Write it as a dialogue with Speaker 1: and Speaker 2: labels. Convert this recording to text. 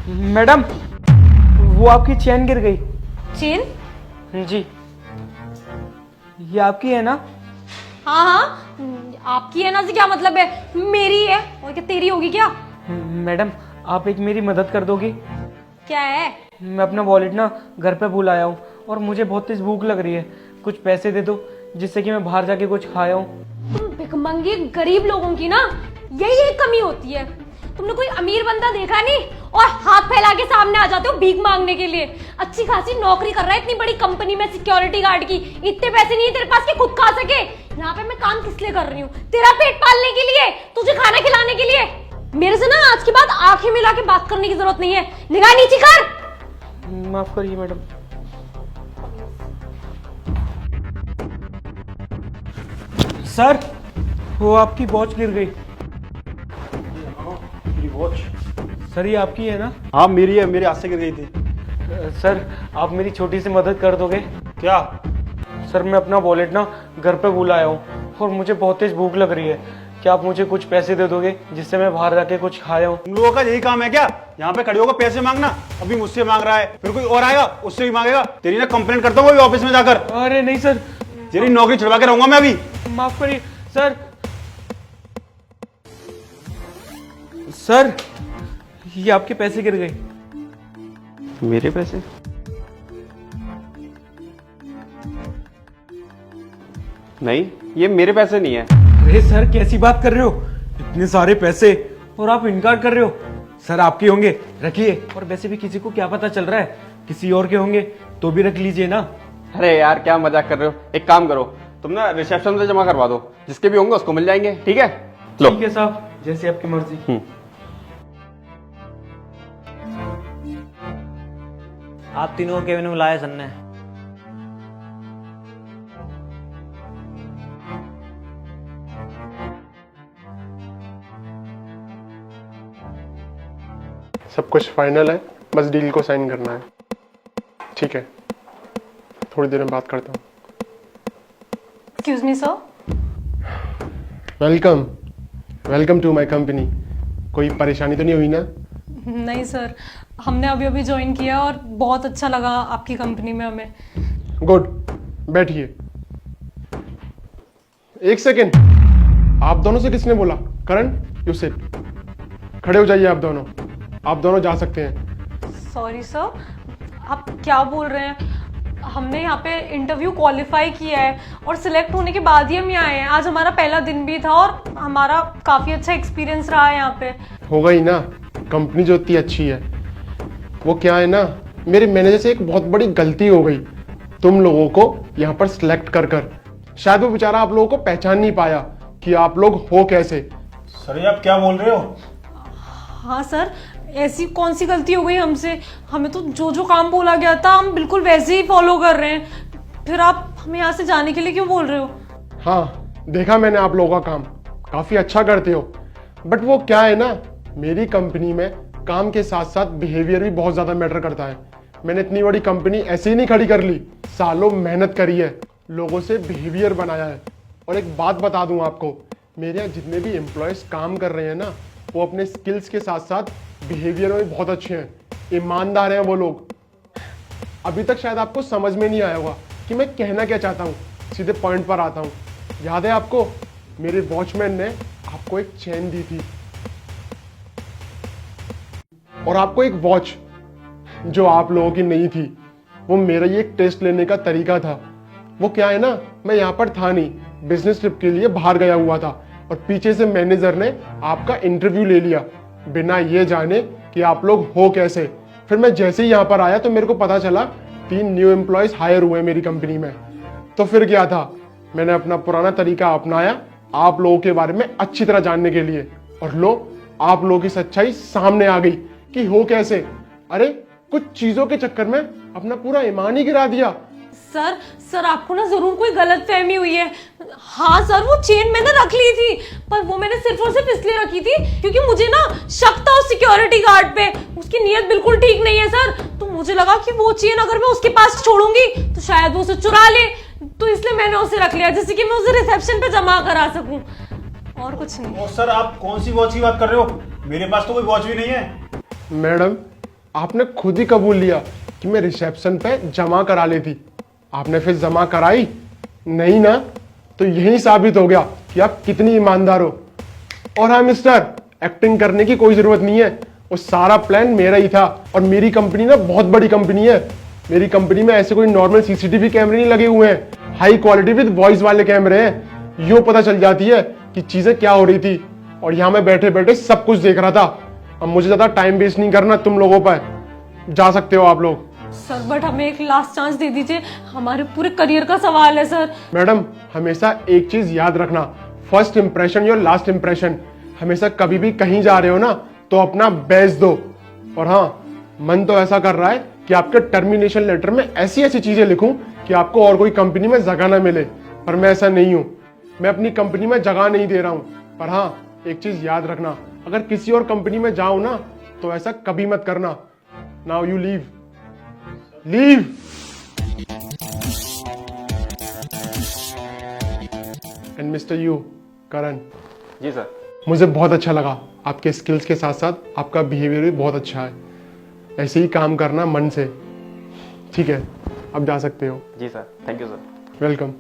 Speaker 1: Madam, वो आपकी chain गिर गई।
Speaker 2: चेन?
Speaker 1: जी, ये आपकी है ना?
Speaker 2: हाँ हाँ, आपकी है ना से क्या मतलब है? मेरी है और क्या तेरी होगी क्या?
Speaker 1: मैडम, आप एक मेरी मदद कर दोगी?
Speaker 2: क्या है?
Speaker 1: मैं अपना वॉलेट ना घर पे भूल आया हूँ और मुझे बहुत तेज भूख लग रही है। कुछ पैसे दे दो जिससे कि मैं बाहर जाके कुछ खाया हूँ।
Speaker 2: तुम भिखमंगे गरीब लोगों की ना यही एक कमी होती है। तुमने कोई अमीर बंदा देखा नहीं और हाथ फैला के सामने आ जाते हो भीख मांगने के लिए। अच्छी खासी नौकरी कर रहा है इतनी बड़ी कंपनी में सिक्योरिटी गार्ड की, इतने पैसे नहीं है तेरे पास कि खुद खा सके। यहाँ पे मैं काम किस लिए कर रही हूँ? तेरा पेट पालने के लिए, तुझे खाना खिलाने के लिए। मेरे से ना आज के बाद आंखें मिला के बात करने की जरूरत नहीं है। निगाह नीचे कर।
Speaker 1: माफ करिए मैडम। सर, वो आपकी वॉच गिर गई।
Speaker 3: मेरी वॉच?
Speaker 1: सर, ये आपकी है ना?
Speaker 3: हाँ मेरी है, मेरे हाथ से गिर गई थी।
Speaker 1: सर, आप मेरी छोटी सी मदद कर दोगे?
Speaker 3: क्या?
Speaker 1: सर, मैं अपना वॉलेट ना घर पे भूल आया हूँ और मुझे बहुत तेज भूख लग रही है। क्या आप मुझे कुछ पैसे दे दोगे जिससे मैं बाहर जाके कुछ खाया हूँ?
Speaker 3: तुम लोगों का यही काम है क्या? यहाँ पे खड़े होकर पैसे मांगना? अभी मुझसे मांग रहा है, फिर कोई और आएगा उससे भी मांगेगा। तेरी ना कंप्लेंट करता हूँ ऑफिस में जाकर।
Speaker 1: अरे नहीं सर।
Speaker 3: तेरी नौकरी छुड़वा के रहूंगा मैं अभी।
Speaker 1: माफ करिए सर। सर, ये आपके पैसे गिर गए।
Speaker 3: मेरे पैसे? नहीं, ये मेरे पैसे नहीं है।
Speaker 1: अरे सर, कैसी बात कर रहे हो? इतने सारे पैसे और आप इनकार कर रहे हो? सर, आपके होंगे, रखिए। और वैसे भी किसी को क्या पता चल रहा है, किसी और के होंगे तो भी रख लीजिए ना।
Speaker 4: अरे यार क्या मजाक कर रहे हो। एक काम करो, तुम ना रिसेप्शन से जमा करवा दो, जिसके भी होंगे उसको मिल जाएंगे। ठीक है, लो।
Speaker 1: ठीक है साहब, जैसे आपकी मर्जी।
Speaker 5: आप तीनों को केबिन में बुलाया सर ने।
Speaker 6: सब कुछ फाइनल है, बस डील को साइन करना है। ठीक है, थोड़ी देर में बात करता हूँ।
Speaker 2: Excuse me sir.
Speaker 6: Welcome, welcome to my company. कोई परेशानी तो नहीं हुई ना?
Speaker 2: नहीं सर, हमने अभी अभी ज्वाइन किया और बहुत अच्छा लगा आपकी कंपनी में हमें।
Speaker 6: गुड, बैठिए। एक सेकेंड, आप दोनों से किसने बोला? करण, यू सिट। खड़े हो जाइए आप दोनों। आप दोनों जा सकते हैं।
Speaker 2: सॉरी सर, आप क्या बोल रहे हैं? हमने यहाँ पे इंटरव्यू क्वालिफाई किया है और सिलेक्ट होने के बाद ही हम यहाँ आए हैं। आज हमारा पहला दिन भी था और हमारा काफी अच्छा एक्सपीरियंस रहा है यहाँ पे।
Speaker 6: होगा ही ना, कंपनी जो इतनी अच्छी है। वो क्या है ना, मेरे मैनेजर से एक बहुत बड़ी गलती हो गई तुम लोगों को यहाँ पर सिलेक्ट कर कर। शायद वो बेचारा आप लोगों को पहचान नहीं पाया कि आप लोग हो कैसे।
Speaker 3: सर, ये आप क्या बोल रहे हो?
Speaker 2: हाँ सर, ऐसी कौन सी गलती हो गई हमसे? हमें तो जो जो काम बोला गया था हम बिल्कुल वैसे ही फॉलो कर रहे हैं। फिर आप हमें यहाँ से जाने के लिए क्यों बोल रहे हो?
Speaker 6: हाँ, देखा मैंने आप लोगों का काम, काफी अच्छा करते हो। बट वो क्या है ना, मेरी कंपनी में काम के साथ साथ बिहेवियर भी बहुत ज्यादा मैटर करता है। मैंने इतनी बड़ी कंपनी ऐसे ही नहीं खड़ी कर ली, सालों मेहनत करी है, लोगों से बिहेवियर बनाया है। और एक बात बता दूं आपको, मेरे यहाँ जितने भी एम्प्लॉयज काम कर रहे हैं ना, वो अपने स्किल्स के साथ साथ बिहेवियर में बहुत अच्छे हैं, ईमानदार हैं वो लोग। अभी तक शायद आपको समझ में नहीं आया होगा कि मैं कहना क्या चाहता हूँ। सीधे पॉइंट पर आता हूँ। याद है आपको, मेरे वॉचमैन ने आपको एक चेन दी थी और आपको एक वॉच जो आप लोगों की नहीं थी। वो मेरा ये एक टेस्ट लेने का तरीका था। वो क्या है ना, मैं यहाँ पर था नहीं, बिजनेस ट्रिप के लिए बाहर गया हुआ था और पीछे से मैनेजर ने आपका इंटरव्यू ले लिया बिना ये जाने कि आप लोग हो कैसे। फिर मैं जैसे ही यहाँ पर आया तो मेरे को पता चला 3 न्यू एम्प्लॉयज हायर हुए मेरी कंपनी में। तो फिर क्या था, मैंने अपना पुराना तरीका अपनाया आप लोगों के बारे में अच्छी तरह जानने के लिए। और लो, आप लोगों की सच्चाई सामने आ गई कि हो कैसे। अरे कुछ चीजों के चक्कर में अपना पूरा ईमान ही गिरा दिया।
Speaker 2: सर आपको ना जरूर कोई गलत फहमी हुई है। हाँ सर, वो चेन मैंने रख ली थी, पर वो मैंने सिर्फ और सिर्फ इसलिए रखी थी क्योंकि मुझे ना शक था उस सिक्योरिटी गार्ड पे। उसकी नीयत बिल्कुल ठीक नहीं है सर। तो मुझे लगा कि वो चेन अगर मैं उसके पास छोड़ूंगी तो शायद वो उसे चुरा ले, तो इसलिए मैंने उसे रख लिया जैसे कि मैं उसे रिसेप्शन पे जमा करा सकूं, और कुछ नहीं।
Speaker 3: सर, आप कौन सी वॉच की बात कर रहे हो? मेरे पास तो कोई वॉच भी नहीं है।
Speaker 6: मैडम, आपने खुद ही कबूल लिया कि मैं रिसेप्शन पे जमा करा ली थी। आपने फिर जमा कराई नहीं ना, तो यही साबित हो गया कि आप कितनी ईमानदार हो। और हाँ मिस्टर, एक्टिंग करने की कोई जरूरत नहीं है, वो सारा प्लान मेरा ही था। और मेरी कंपनी ना बहुत बड़ी कंपनी है। मेरी कंपनी में ऐसे कोई नॉर्मल सीसीटीवी कैमरे नहीं लगे हुए हैं, हाई क्वालिटी विद वॉइस वाले कैमरे हैं। यूं पता चल जाती है कि चीजें क्या हो रही थी। और यहाँ मैं बैठे बैठे सब कुछ देख रहा था। अब मुझे ज्यादा टाइम वेस्ट नहीं करना तुम लोगों पर, जा सकते हो आप लोग।
Speaker 2: सर बट हमें एक लास्ट चांस दे दीजिए, हमारे पूरे करियर का सवाल है सर।
Speaker 6: मैडम, हमेशा एक चीज याद रखना, first impression your last impression. हमेशा कभी भी कहीं जा रहे हो ना तो अपना बेस्ट दो। और हाँ, मन तो ऐसा कर रहा है कि आपके टर्मिनेशन लेटर में ऐसी ऐसी चीजें लिखूं कि आपको और कोई कंपनी में जगह ना मिले, पर मैं ऐसा नहीं हूं। मैं अपनी कंपनी में जगह नहीं दे रहा हूं। पर हाँ, एक चीज याद रखना, अगर किसी और कंपनी में जाओ ना तो ऐसा कभी मत करना। Now you leave, leave. And mister you, Karan,
Speaker 4: ji sir.
Speaker 6: मुझे बहुत अच्छा लगा। आपके स्किल्स के साथ साथ आपका बिहेवियर भी बहुत अच्छा है। ऐसे ही काम करना मन से, ठीक है? अब जा सकते हो।
Speaker 4: जी sir, thank you sir.
Speaker 6: Welcome.